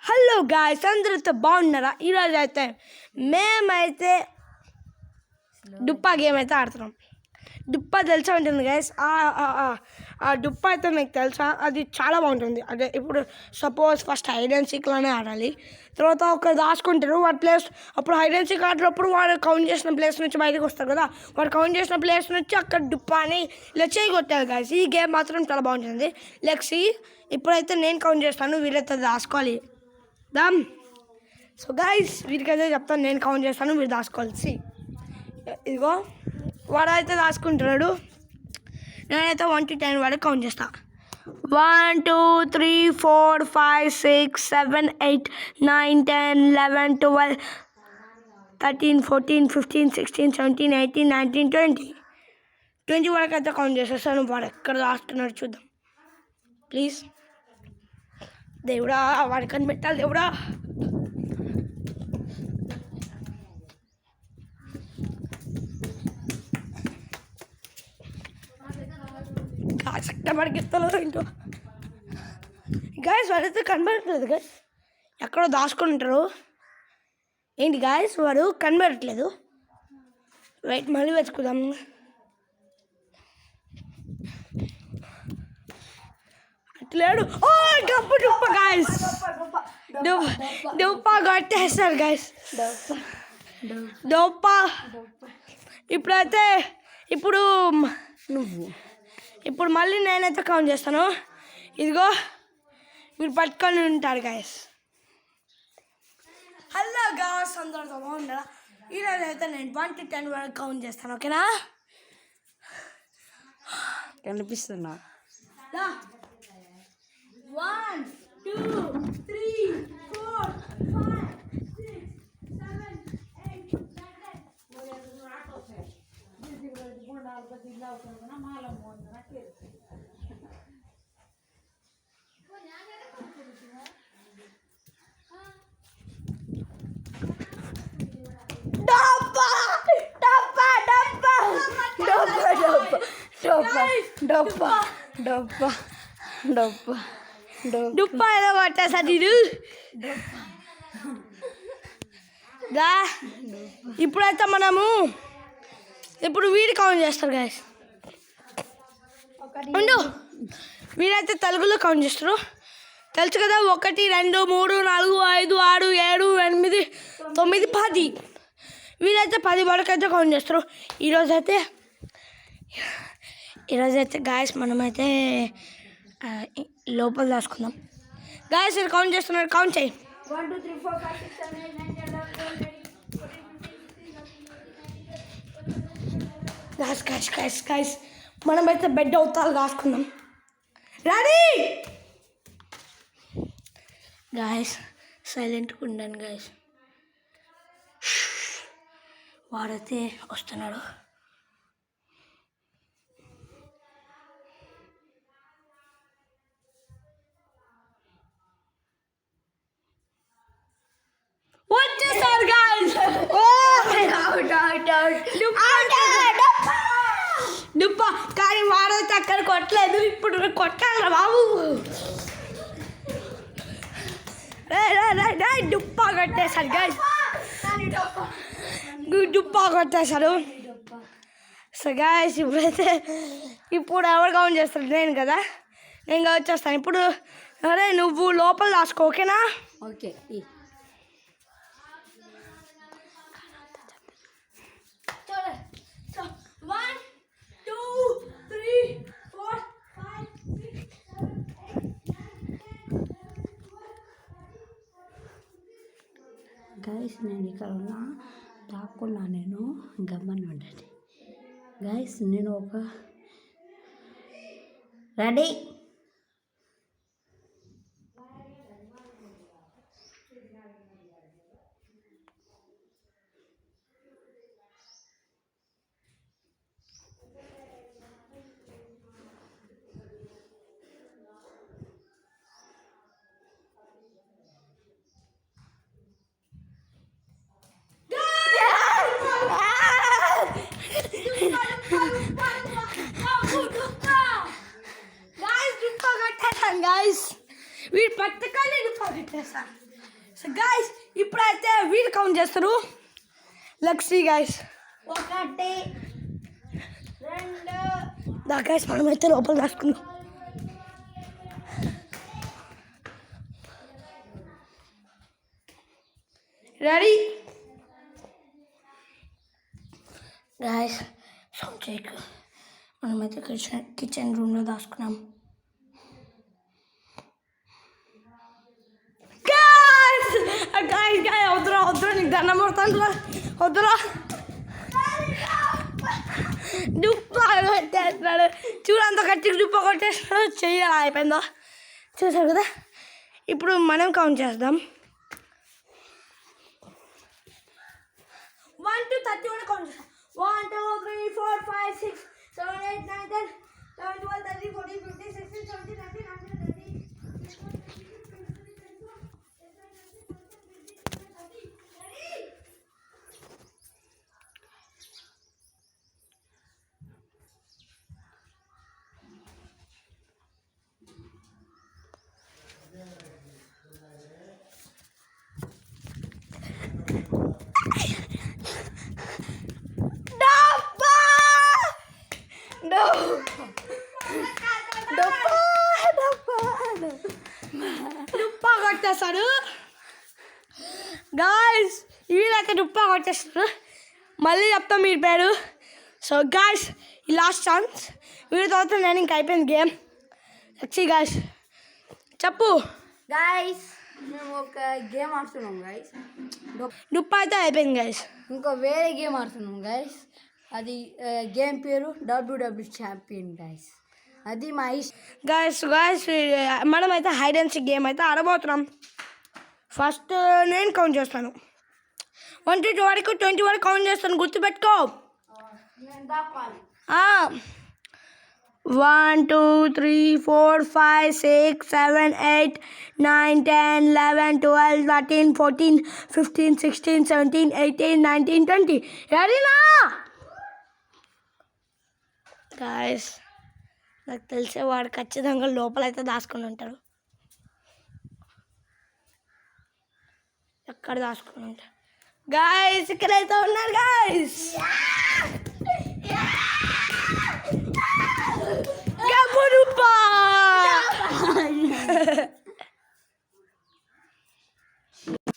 Hello guys, అందరితో బాగున్నారా? ఈరోజు అయితే మేమైతే డుప్పా గేమ్ అయితే ఆడుతున్నాం. డుప్పా తెలుసా ఉంటుంది గాయస్. ఆ డుప్పా అయితే మీకు తెలుసా, అది చాలా బాగుంటుంది. అదే ఇప్పుడు సపోజ్ ఫస్ట్ హైడ్ అండ్ సీక్లోనే ఆడాలి. తర్వాత ఒక దాచుకుంటారు వాడి ప్లేస్. అప్పుడు హైడ్ అండ్ సీక్ ఆడినప్పుడు వాడు కౌంట్ చేసిన ప్లేస్ నుంచి బయటకు వస్తారు కదా. వాడు కౌంట్ చేసిన ప్లేస్ నుంచి అక్కడ డుప్పాని ఇలా చేయగొట్టారు గాయస్. ఈ గేమ్ మాత్రం చాలా బాగుంటుంది. లెక్సీ ఇప్పుడైతే నేను కౌంట్ చేస్తాను, వీళ్ళైతే దాచుకోవాలి. దామ్ సో గైస్, వీరికైతే చెప్తాను, నేను కౌంట్ చేస్తాను, మీరు దాచుకోవాలి. ఇదిగో వాడైతే దాచుకుంటున్నాడు. నేనైతే 1 to 10 వరకు కౌంట్ చేస్తా. 1 2 3 4 5 6 7 8 9 10 11 12 13 14 15 16 17 18 19 20 వరకు అయితే కౌంట్ చేసేస్తాను. వాడు ఎక్కడ దాస్తున్నాడు చూద్దాం ప్లీజ్. దేవుడా, వాడు కనిపెట్టాలి దేవుడా. పరిగెత్తలేదు ఇంట్లో గాయస్. వాడైతే కనబడట్లేదు గాయస్, ఎక్కడో దాచుకొని ఉంటారు. ఏంటి గాయస్, వాడు కనబడట్లేదు. వెయిట్, మళ్ళీ వెతుకుదాం. అట్లేడు. ఓ గప్పు డుప్ప గాయస్, డుప్ప కొట్టేస్తారు గాయస్. డుప్ప ఇప్పుడైతే ఇప్పుడు మళ్ళీ నేనైతే కౌంట్ చేస్తాను. ఇదిగో మీరు పట్టుకొని ఉంటారు గాయస్. హలో గాయస్, అందరితో బాగున్నారా? ఈరోజు అయితే నేను 1 to 10 వరకు కౌంట్ చేస్తాను, ఓకేనా? కనిపిస్తున్నా. 1 2 3 4 5 6 7 8 డుప్పా ఏదో కొట్టేసారి ఇప్పుడైతే మనము వీడి కౌంట్ చేస్తారు గాయస్. ఉండు, వీడైతే తెలుగులో కౌంట్ చేస్తారు, తెలుసు కదా. 1 2 3 4 5 6 7 8 9 10. వీడైతే 10 వరకు అయితే కౌంట్ చేస్తారు. ఈరోజైతే గాయస్ మనమైతే లోపల దాచుకుందాం. గాయస్ మీరు కౌంట్ చేస్తున్నారు, కౌంట్ చేయి. 1 2 3 4 5 6 7 8 9 10 11 12 గాయస్ మనమైతే బెడ్ అవుతాలు దాచుకుందాం. రెడీ గాయస్, సైలెంట్గా ఉండండి గాయస్. వాడైతే వస్తున్నాడు. వచ్చేసారు గాయస్. డుప్పా కానీ వాడైతే అక్కడ కొట్టలేదు. ఇప్పుడు కొట్టాలి బాబు. డుప్పా కొట్టేశారు గాయస్, డుప్పా కొట్టేశారు. సో గాయస్ ఇప్పుడు ఎవరు కౌంట్ చేస్తారు? నేను కదా, నేను వచ్చేస్తాను ఇప్పుడు. అరే నువ్వు లోపల దాచుకో, ఓకేనా? ఓకే. 1 2 3 4 5 6 7 8 గైస్, నేను ఇక్కడ ఉన్నా, దాక్కున్నా, నేను గమ్మని ఉండండి గైస్. నేను ఒక రెడీ. Guys, కొట్టేస్తా. సో గైస్ ఇప్పుడైతే వీళ్ళు కౌంట్ చేస్తారు. Let's see guys. 1 2 దా గైస్ మనమైతే లోపల రాసుకుందాం. రెడీ గైస్ సౌండ్ చేయకు. మనమైతే కిచెన్ రూమ్లో దాచుకున్నాం. వద్దురా నీకు దండం పడతాను. వద్దురా దుప్ప కొట్టేస్తున్నాడు. చూడంత గట్టిగా దుప్ప కొట్టేస్తున్నాడు. చెయ్యాలి అయిపోయిందో చూసారు కదా. ఇప్పుడు మనం కౌంట్ చేద్దాం. 1 to 30 కూడా కౌంట్ చేస్తాం. 1 2 3 4 5 6 7 8 9 10 11 12 13 14 15 16 17 18 19 20. డుప్పా కొట్టేస్తాడు గాయస్. వీళ్ళైతే డుప్పా కొట్టేస్తారు. మళ్ళీ చెప్తాం మీరు పేరు. సో గాయస్ ఈ లాస్ట్ ఛాన్స్. వీళ్ళ తర్వాత నేను ఇంకా అయిపోయింది గేమ్. వచ్చి గాయస్ చెప్పు. గైస్ మేము ఒక గేమ్ ఆడుతున్నాం గైస్. డుప్పా అయితే అయిపోయింది గైస్. ఇంకో వేరే గేమ్ ఆడుతున్నాం గైస్. అది గేమ్ పేరు WWE ఛాంపియన్ గైస్. అది మా గాయస్ మనమైతే హైడ్ అండ్ సీక్ గేమ్ అయితే ఆడబోతున్నాం. ఫస్ట్ నేను కౌంట్ చేస్తాను. 1 to 2 వరకు 20 వరకు కౌంట్ చేస్తాను. గుర్తుపెట్టుకో. 1 2 3 4 5 6 7 8 9 10 11 12 13 14 15 16 17 18 19 20. రెడీనా గాయస్? నాకు తెలిసే వాడు ఖచ్చితంగా లోపలైతే దాచుకుని ఉంటాడు. ఎక్కడ దాచుకుని ఉంటాడు గాయస్? ఇక్కడైతే ఉన్నారు గాయస్.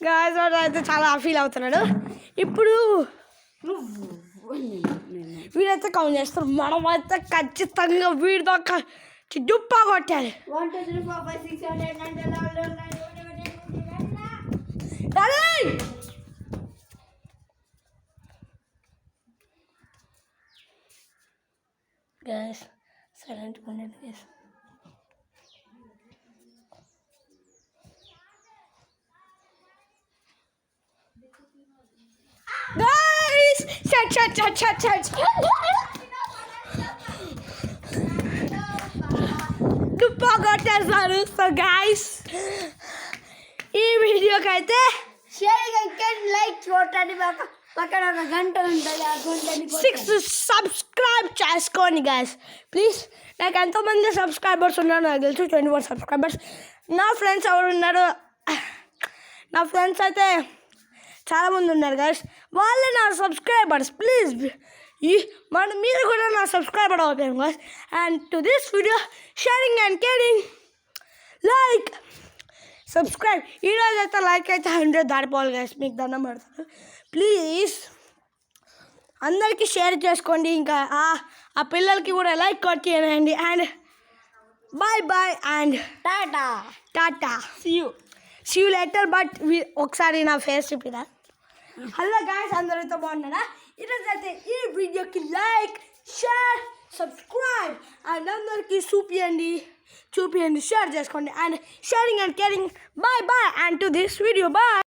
గాయస్ వాడు అయితే చాలా ఫీల్ అవుతున్నాడు. ఇప్పుడు వీడైతే కౌంట్ చేస్తారు. మనం అయితే ఖచ్చితంగా వీడితో డుప్పా కొట్టాలి. 1 2 3 4 5 6 7 8 9 10 11 Guys, silent minute guys. Guys, chat. డుప్పా కొట్టేస్తారు. సో గైస్ ఈ వీడియోకి అయితే లైక్ చూడండి. పక్కన ఒక గంట ఉంటుంది. ఆ గంటని 6 సబ్స్క్రైబ్ చేసుకోండి గైస్ ప్లీజ్. నాకు ఎంతోమంది సబ్స్క్రైబర్స్ ఉన్నారు నాకు తెలుసు. 24 సబ్స్క్రైబర్స్. నా ఫ్రెండ్స్ ఎవరు ఉన్నారు? నా ఫ్రెండ్స్ అయితే చాలామంది ఉన్నారు గైస్. వాళ్ళే నా సబ్స్క్రైబర్స్. ప్లీజ్ మీరు కూడా నా సబ్స్క్రైబర్ అవుతాను guys. And to this video sharing and caring like subscribe. ఈరోజు అయితే లైక్ అయితే 100 దాటిపోవాలి గైస్. మీకు దండం పెడతాను. ప్లీజ్ అందరికీ షేర్ చేసుకోండి. ఇంకా ఆ పిల్లలకి కూడా లైక్ కొట్టేయండి. And bye and tata see you later. But ఒకసారి నా ఫేస్ చూపిరా. హలో గాయస్, అందరితో బాగున్నారా? ఈరోజు అయితే ఈ వీడియోకి లైక్ షేర్ సబ్స్క్రైబ్ అండ్ అందరికీ చూపియండి, షేర్ చేసుకోండి. And sharing and caring. Bye and to this video bye.